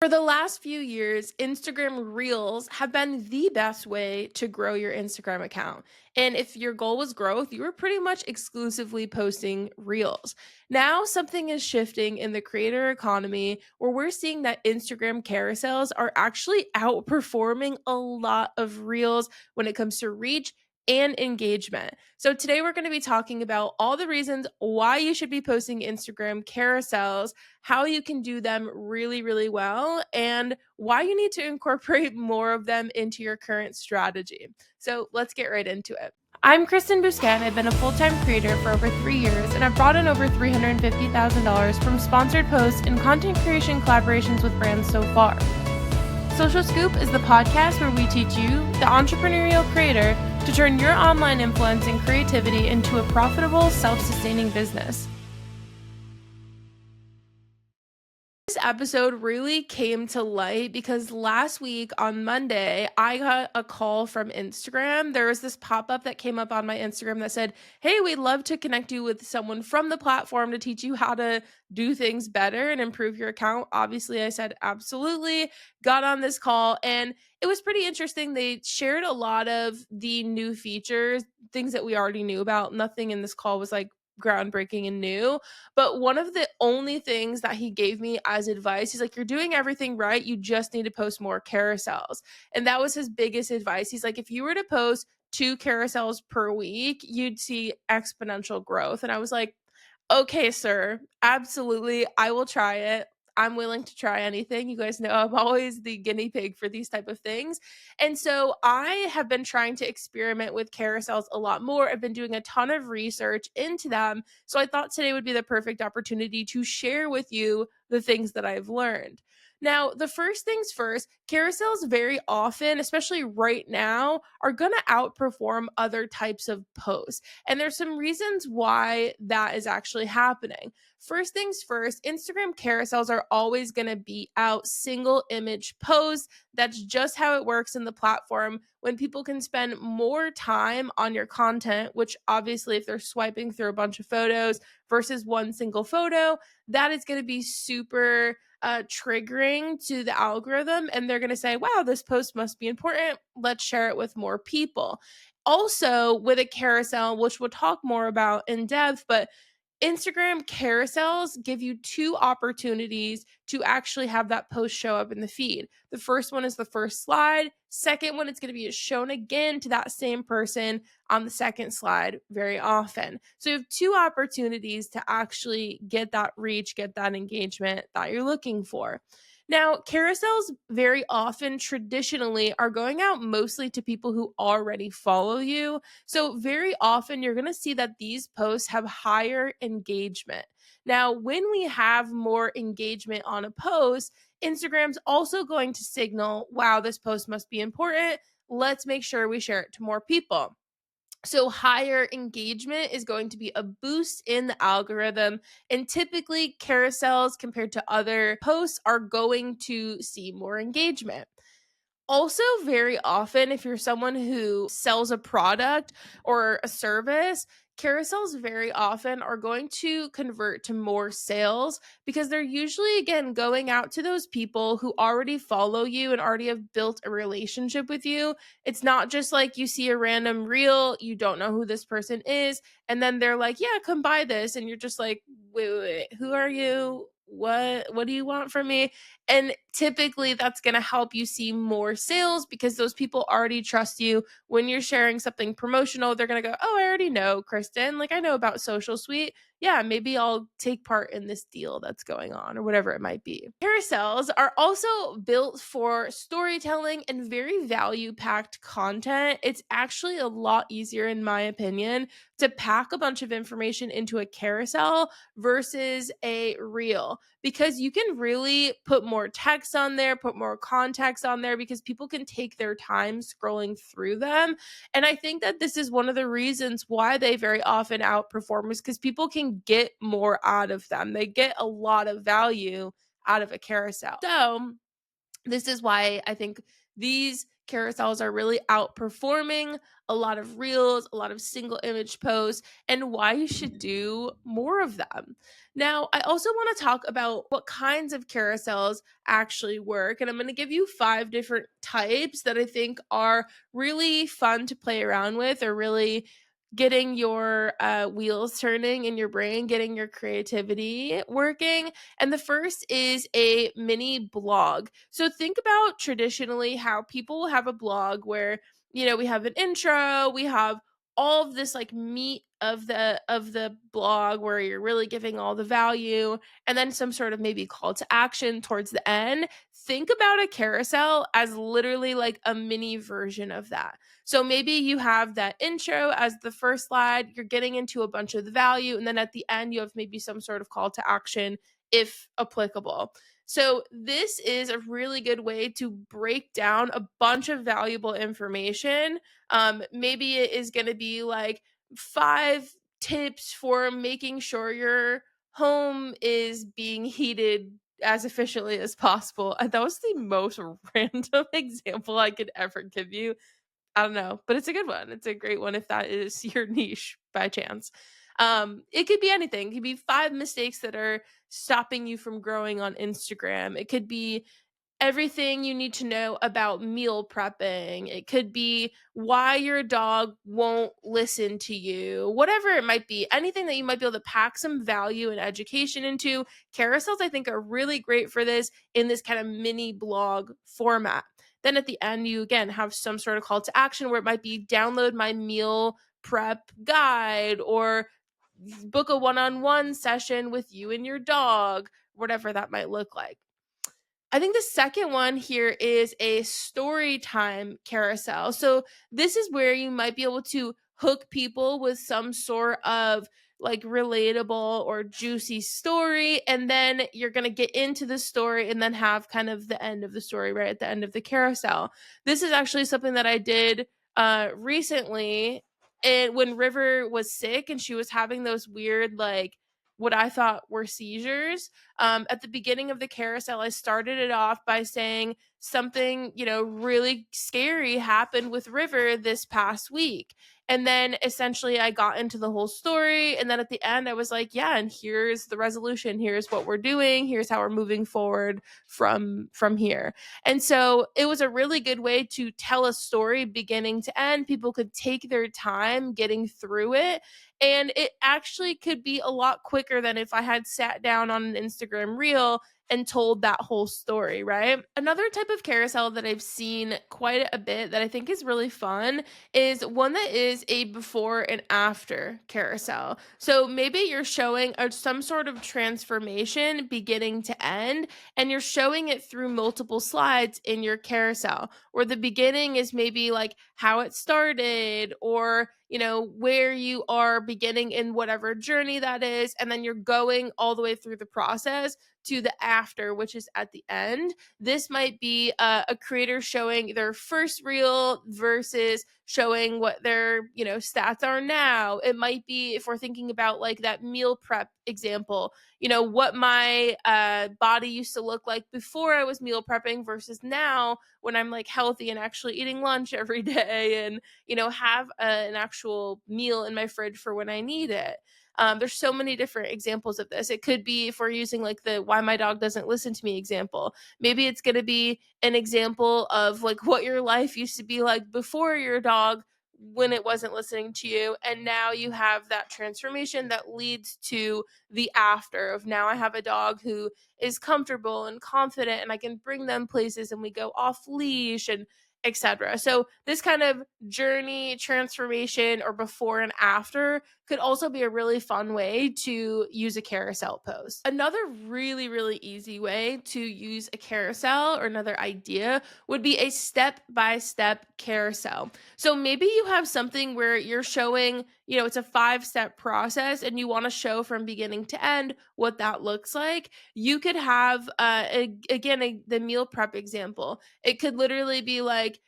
For the last few years, Instagram Reels have been the best way to grow your Instagram account. And if your goal was growth, you were pretty much exclusively posting Reels. Now, something is shifting in the creator economy where we're seeing that Instagram carousels are actually outperforming a lot of Reels when it comes to reach and engagement. So, today we're going to be talking about all the reasons why you should be posting Instagram carousels, how you can do them really, really well, and why you need to incorporate more of them into your current strategy. So let's get right into it. I'm Kristen Busquet. I've been a full-time creator for over 3 years, and I've brought in over $350,000 from sponsored posts and content creation collaborations with brands so far. Social Scoop is the podcast where we teach you, the entrepreneurial creator, to turn your online influence and creativity into a profitable, self-sustaining business. This episode really came to light because last week on Monday, I got a call from Instagram. There was this pop up that came up on my Instagram that said, "Hey, we'd love to connect you with someone from the platform to teach you how to do things better and improve your account." Obviously, I said, absolutely, got on this call, and it was pretty interesting. They shared a lot of the new features, things that we already knew about. Nothing in this call was like groundbreaking and new. But one of the only things that he gave me as advice, he's like, "You're doing everything right. You just need to post more carousels." And that was his biggest advice. He's like, "If you were to post 2 carousels per week, you'd see exponential growth." And I was like, "Okay, sir, absolutely. I will try it. I'm willing to try anything." You guys know I'm always the guinea pig for these type of things. And so I have been trying to experiment with carousels a lot more. I've been doing a ton of research into them. So I thought today would be the perfect opportunity to share with you the things that I've learned. Now, the first things first, carousels very often, especially right now, are going to outperform other types of posts. And there's some reasons why that is actually happening. First things first, Instagram carousels are always going to beat out single image posts. That's just how it works in the platform. When people can spend more time on your content, which obviously, if they're swiping through a bunch of photos versus one single photo, that is going to be super triggering to the algorithm. And they're going to say, "Wow, this post must be important. Let's share it with more people." Also, with a carousel, which we'll talk more about in depth, but Instagram carousels give you two opportunities to actually have that post show up in the feed. The first one is the first slide. Second one, it's going to be shown again to that same person on the second slide very often. So you have two opportunities to actually get that reach, get that engagement that you're looking for. Now, carousels very often traditionally are going out mostly to people who already follow you. So, very often you're going to see that these posts have higher engagement. Now, when we have more engagement on a post, Instagram's also going to signal, "Wow, this post must be important. Let's make sure we share it to more people." So, higher engagement is going to be a boost in the algorithm. And typically, carousels compared to other posts are going to see more engagement. Also, very often, if you're someone who sells a product or a service, carousels very often are going to convert to more sales because they're usually, again, going out to those people who already follow you and already have built a relationship with you. It's not just like you see a random reel, you don't know who this person is, and then they're like, "Yeah, come buy this." And you're just like, "Wait, wait, wait, who are you? What do you want from me?" And typically that's going to help you see more sales because those people already trust you. When you're sharing something promotional, they're going to go, "Oh, I already know Kristen. Like, I know about Social Suite. Yeah, maybe I'll take part in this deal that's going on," or whatever it might be. Carousels are also built for storytelling and very value packed content. It's actually a lot easier, in my opinion, to pack a bunch of information into a carousel versus a reel because you can really put more text on there, put more context on there because people can take their time scrolling through them. And I think that this is one of the reasons why they very often outperform is because people can get more out of them. They get a lot of value out of a carousel. So, this is why I think these carousels are really outperforming a lot of reels, a lot of single image posts, and why you should do more of them. Now, I also want to talk about what kinds of carousels actually work, and I'm going to give you 5 different types that I think are really fun to play around with, or really getting your wheels turning in your brain, getting your creativity working. And the first is a mini blog. So think about traditionally how people will have a blog where, we have an intro, we have all of this like meat of the blog where you're really giving all the value, and then some sort of maybe call to action towards the end. Think about a carousel as literally like a mini version of that. So maybe you have that intro as the first slide, you're getting into a bunch of the value, and then at the end, you have maybe some sort of call to action if applicable. So, this is a really good way to break down a bunch of valuable information. Maybe it is going to be like 5 tips for making sure your home is being heated as efficiently as possible. That was the most random example I could ever give you. I don't know, but it's a good one. It's a great one if that is your niche by chance. It could be anything. It could be 5 mistakes that are stopping you from growing on Instagram. It could be everything you need to know about meal prepping. It could be why your dog won't listen to you, whatever it might be, anything that you might be able to pack some value and education into. Carousels, I think, are really great for this in this kind of mini blog format. Then at the end, you again have some sort of call to action where it might be download my meal prep guide, or book a one on one session with you and your dog, whatever that might look like. I think the second one here is a story time carousel. So this is where you might be able to hook people with some sort of like relatable or juicy story, and then you're going to get into the story and then have kind of the end of the story right at the end of the carousel. This is actually something that I did recently, and when River was sick and she was having those weird like what I thought were seizures. At the beginning of the carousel, I started it off by saying something, really scary happened with River this past week. And then essentially I got into the whole story. And then at the end, I was like, yeah, and here's the resolution. Here's what we're doing. Here's how we're moving forward from here. And so it was a really good way to tell a story beginning to end. People could take their time getting through it, and it actually could be a lot quicker than if I had sat down on an Instagram reel and told that whole story, right? Another type of carousel that I've seen quite a bit that I think is really fun is one that is a before and after carousel. So maybe you're showing some sort of transformation beginning to end, and you're showing it through multiple slides in your carousel, where the beginning is maybe like how it started, or where you are beginning in whatever journey that is, and then you're going all the way through the process to the after, which is at the end. This might be a creator showing their first reel versus showing what their stats are now. It might be, if we're thinking about like that meal prep example, what my body used to look like before I was meal prepping versus now when I'm like healthy and actually eating lunch every day, and have an actual meal in my fridge for when I need it. There's so many different examples of this. It could be, if we're using like the why my dog doesn't listen to me example, maybe it's going to be an example of like what your life used to be like before your dog, when it wasn't listening to you, and now you have that transformation that leads to the after of now I have a dog who is comfortable and confident, and I can bring them places and we go off leash and etc. So this kind of journey transformation or before and after could also be a really fun way to use a carousel post. Another really, really easy way to use a carousel, or another idea, would be a step-by-step carousel. So maybe you have something where you're showing, it's a 5-step process and you want to show from beginning to end what that looks like. You could have, the meal prep example. It could literally be like,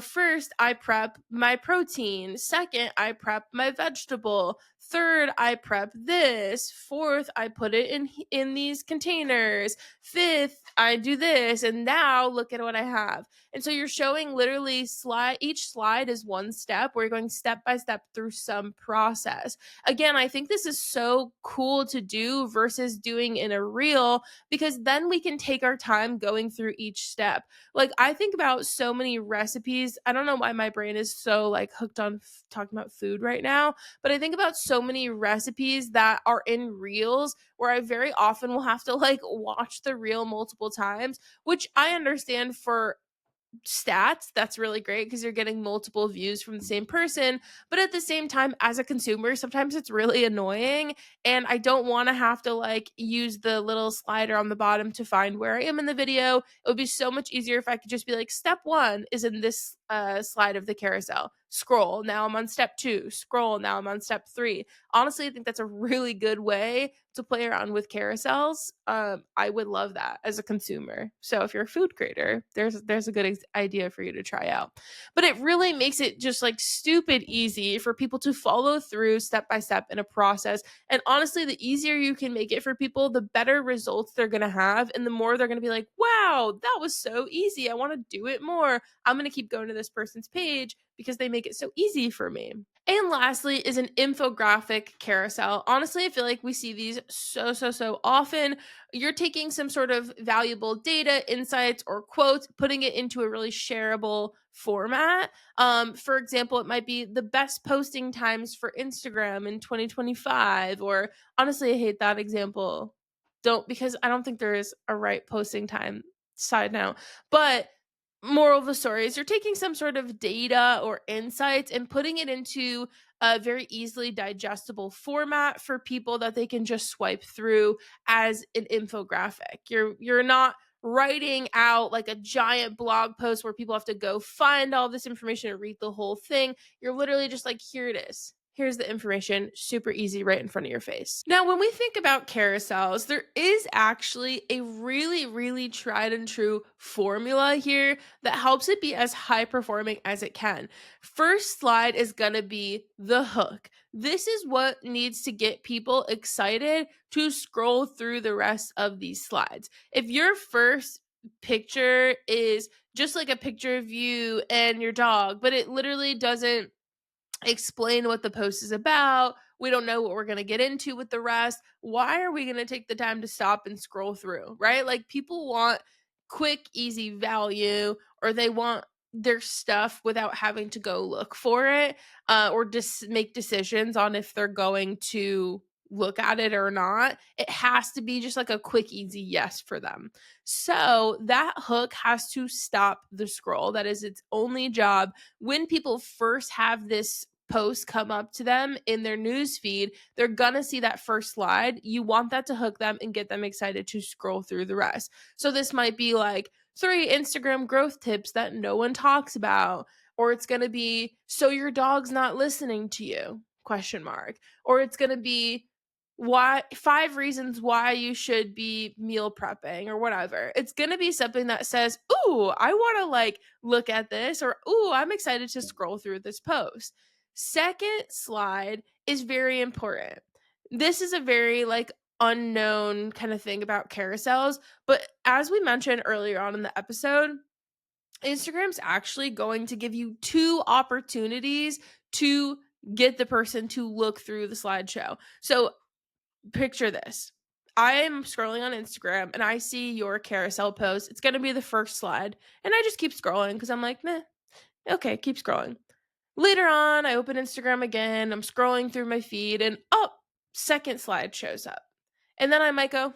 first I prep my protein. Second, I prep my vegetable. Third, I prep this. Fourth, I put it in these containers. Fifth, I do this, and now look at what I have. And so you're showing literally each slide is one step where you're going step by step through some process. Again, I think this is so cool to do versus doing in a reel, because then we can take our time going through each step. Like, I think about so many recipes. I don't know why my brain is so like hooked on talking about food right now, but I think about so many recipes that are in reels where I very often will have to like watch the reel multiple times, which I understand for stats. That's really great because you're getting multiple views from the same person. But at the same time, as a consumer, sometimes it's really annoying. And I don't want to have to like use the little slider on the bottom to find where I am in the video. It would be so much easier if I could just be like, step one is in this slide of the carousel. Scroll. Now I'm on step two. Scroll. Now I'm on step three. Honestly, I think that's a really good way to play around with carousels. I would love that as a consumer. So if you're a food creator, there's a good idea for you to try out. But it really makes it just like stupid easy for people to follow through step by step in a process. And honestly, the easier you can make it for people, the better results they're going to have, and the more they're going to be like, "Wow, that was so easy. I want to do it more. I'm going to keep going to this person's page because they make it so easy for me." And lastly is an infographic carousel. Honestly, I feel like we see these so often. You're taking some sort of valuable data, insights, or quotes, putting it into a really shareable format. For example, it might be the best posting times for Instagram in 2025, or honestly, I hate that example. Because I don't think there is a right posting time. Side note, but moral of the story is you're taking some sort of data or insights and putting it into a very easily digestible format for people that they can just swipe through as an infographic. You're not writing out like a giant blog post where people have to go find all this information and read the whole thing. You're literally just like, here it is. Here's the information, super easy, right in front of your face. Now, when we think about carousels, there is actually a really tried and true formula here that helps it be as high performing as it can. First slide is going to be the hook. This is what needs to get people excited to scroll through the rest of these slides. If your first picture is just like a picture of you and your dog, but it literally doesn't explain what the post is about, we don't know what we're going to get into with the rest, why are we going to take the time to stop and scroll through, right? Like, people want quick, easy value, or they want their stuff without having to go look for it, or just make decisions on if they're going to look at it or not. It has to be just like a quick, easy yes for them. So that hook has to stop the scroll. That is its only job. When people first have this post come up to them in their news feed, they're gonna see that first slide. You want that to hook them and get them excited to scroll through the rest. So this might be like 3 Instagram growth tips that no one talks about, or it's gonna be, so your dog's not listening to you, question mark, or it's gonna be, why 5 reasons why you should be meal prepping, or whatever. It's going to be something that says, "Ooh, I want to like look at this," or "Ooh, I'm excited to scroll through this post." Second slide is very important. This is a very like unknown kind of thing about carousels, but as we mentioned earlier on in the episode, Instagram's actually going to give you 2 opportunities to get the person to look through the slideshow. So picture this. I am scrolling on Instagram and I see your carousel post. It's going to be the first slide. And I just keep scrolling because I'm like, meh, okay, keep scrolling. Later on, I open Instagram again. I'm scrolling through my feed and oh, second slide shows up. And then I might go,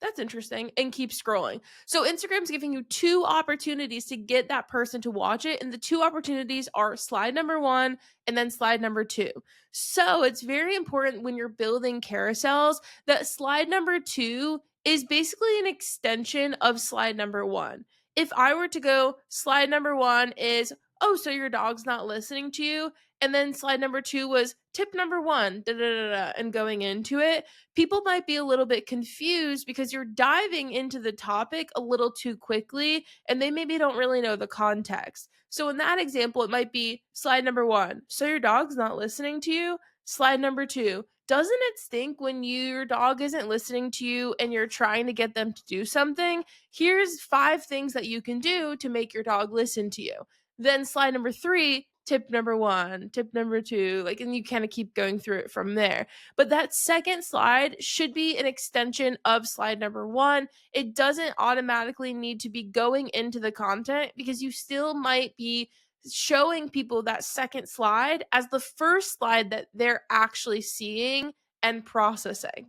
that's interesting, and keep scrolling. So Instagram's giving you 2 opportunities to get that person to watch it. And the 2 opportunities are slide number 1 and then slide number 2. So it's very important when you're building carousels that slide number 2 is basically an extension of slide number 1. If I were to go, slide number 1 is, oh, so your dog's not listening to you. And then slide number 2 was tip number 1, and going into it, people might be a little bit confused because you're diving into the topic a little too quickly and they maybe don't really know the context. So in that example, it might be slide number 1. So your dog's not listening to you? Slide number 2, doesn't it stink when your dog isn't listening to you and you're trying to get them to do something? Here's 5 things that you can do to make your dog listen to you. Then slide number 3, tip number 1, tip number 2, like, and you kind of keep going through it from there. But that second slide should be an extension of slide number 1. It doesn't automatically need to be going into the content because you still might be showing people that second slide as the first slide that they're actually seeing and processing.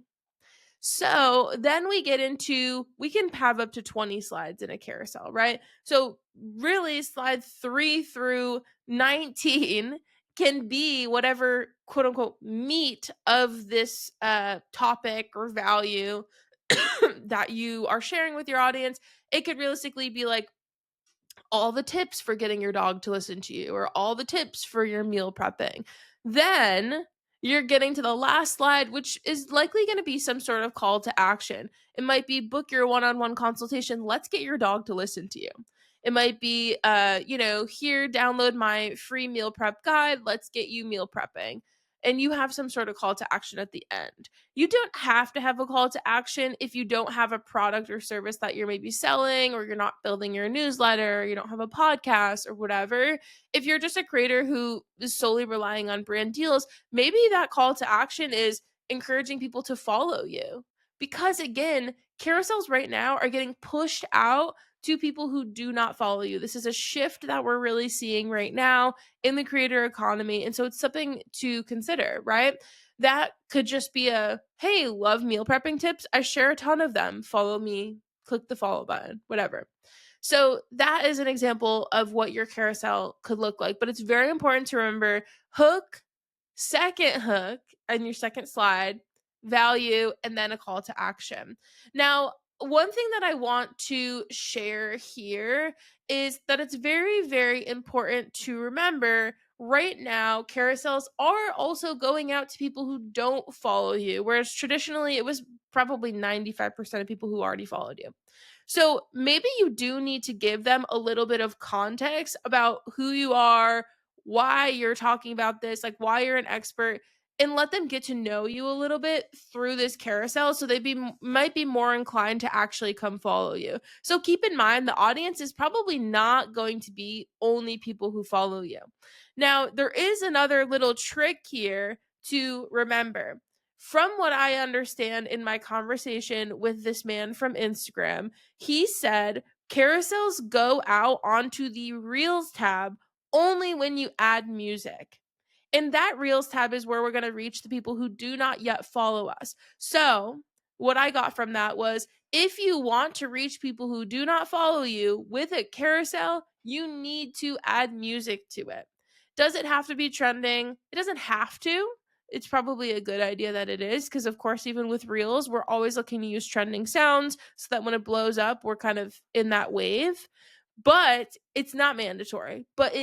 So then we get into, we can have up to 20 slides in a carousel, right? So really, slide 3 through 19 can be whatever quote unquote meat of this topic or value that you are sharing with your audience. It could realistically be like all the tips for getting your dog to listen to you, or all the tips for your meal prepping. Then you're getting to the last slide, which is likely going to be some sort of call to action. It might be book your one-on-one consultation. Let's get your dog to listen to you. It might be, here, download my free meal prep guide. Let's get you meal prepping. And you have some sort of call to action at the end. You don't have to have a call to action if you don't have a product or service that you're maybe selling, or you're not building your newsletter, or you don't have a podcast or whatever. If you're just a creator who is solely relying on brand deals, maybe that call to action is encouraging people to follow you. Because again, carousels right now are getting pushed out to people who do not follow you. This is a shift that we're really seeing right now in the creator economy. And so it's something to consider, right? That could just be a, hey, love meal prepping tips. I share a ton of them. Follow me, click the follow button, whatever. So that is an example of what your carousel could look like. But it's very important to remember hook, second hook, and your second slide, value, and then a call to action. Now, one thing that I want to share here is that it's very, very important to remember right now, carousels are also going out to people who don't follow you, whereas traditionally it was probably 95% of people who already followed you. So maybe you do need to give them a little bit of context about who you are, why you're talking about this, like why you're an expert, and let them get to know you a little bit through this carousel so might be more inclined to actually come follow you. So keep in mind the audience is probably not going to be only people who follow you. Now, there is another little trick here to remember. From what I understand in my conversation with this man from Instagram, he said carousels go out onto the Reels tab only when you add music. And that Reels tab is where we're going to reach the people who do not yet follow us. So, what I got from that was if you want to reach people who do not follow you with a carousel, you need to add music to it. Does it have to be trending? It doesn't have to. It's probably a good idea that it is because, of course, even with Reels, we're always looking to use trending sounds so that when it blows up, we're kind of in that wave. But it's not mandatory. But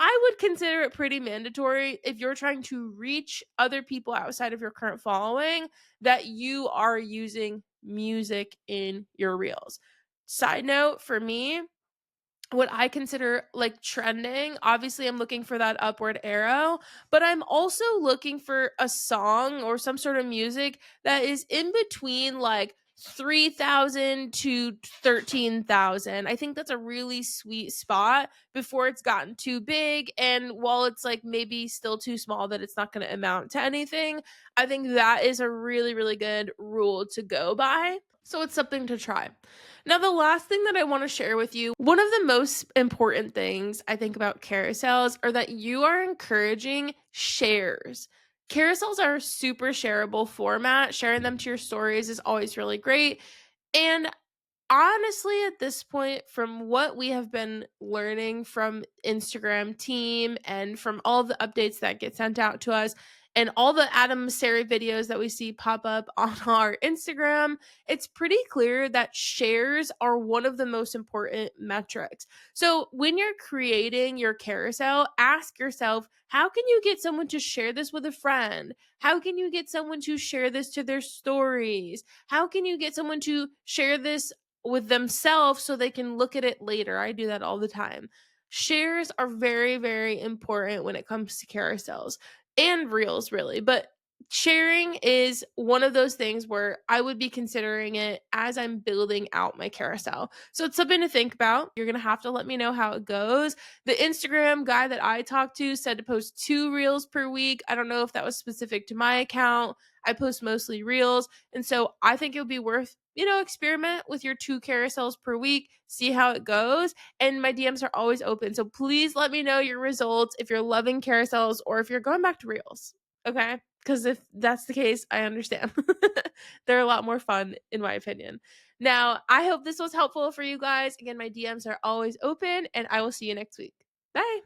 I would consider it pretty mandatory if you're trying to reach other people outside of your current following that you are using music in your Reels. Side note for me, what I consider like trending, obviously I'm looking for that upward arrow, but I'm also looking for a song or some sort of music that is in between like 3,000 to 13,000. I think that's a really sweet spot before it's gotten too big. And while it's like maybe still too small that it's not going to amount to anything, I think that is a really, really good rule to go by. So it's something to try. Now, the last thing that I want to share with you, one of the most important things I think about carousels are that you are encouraging shares. Carousels are a super shareable format. Sharing them to your stories is always really great. And honestly, at this point, from what we have been learning from Instagram team and from all the updates that get sent out to us and all the Adam Mosseri videos that we see pop up on our Instagram, it's pretty clear that shares are one of the most important metrics. So when you're creating your carousel, ask yourself, how can you get someone to share this with a friend? How can you get someone to share this to their stories? How can you get someone to share this with themselves so they can look at it later? I do that all the time. Shares are very, very important when it comes to carousels. and reels really, but sharing is one of those things where I would be considering it as I'm building out my carousel. So it's something to think about. You're going to have to let me know how it goes. The Instagram guy that I talked to said to post 2 reels per week. I don't know if that was specific to my account. I post mostly reels, and so I think it would be worth, experiment with your 2 carousels per week, see how it goes, and my DMs are always open. So please let me know your results if you're loving carousels or if you're going back to reels. Okay? Because if that's the case, I understand. They're a lot more fun, in my opinion. Now, I hope this was helpful for you guys. Again, my DMs are always open, and I will see you next week. Bye.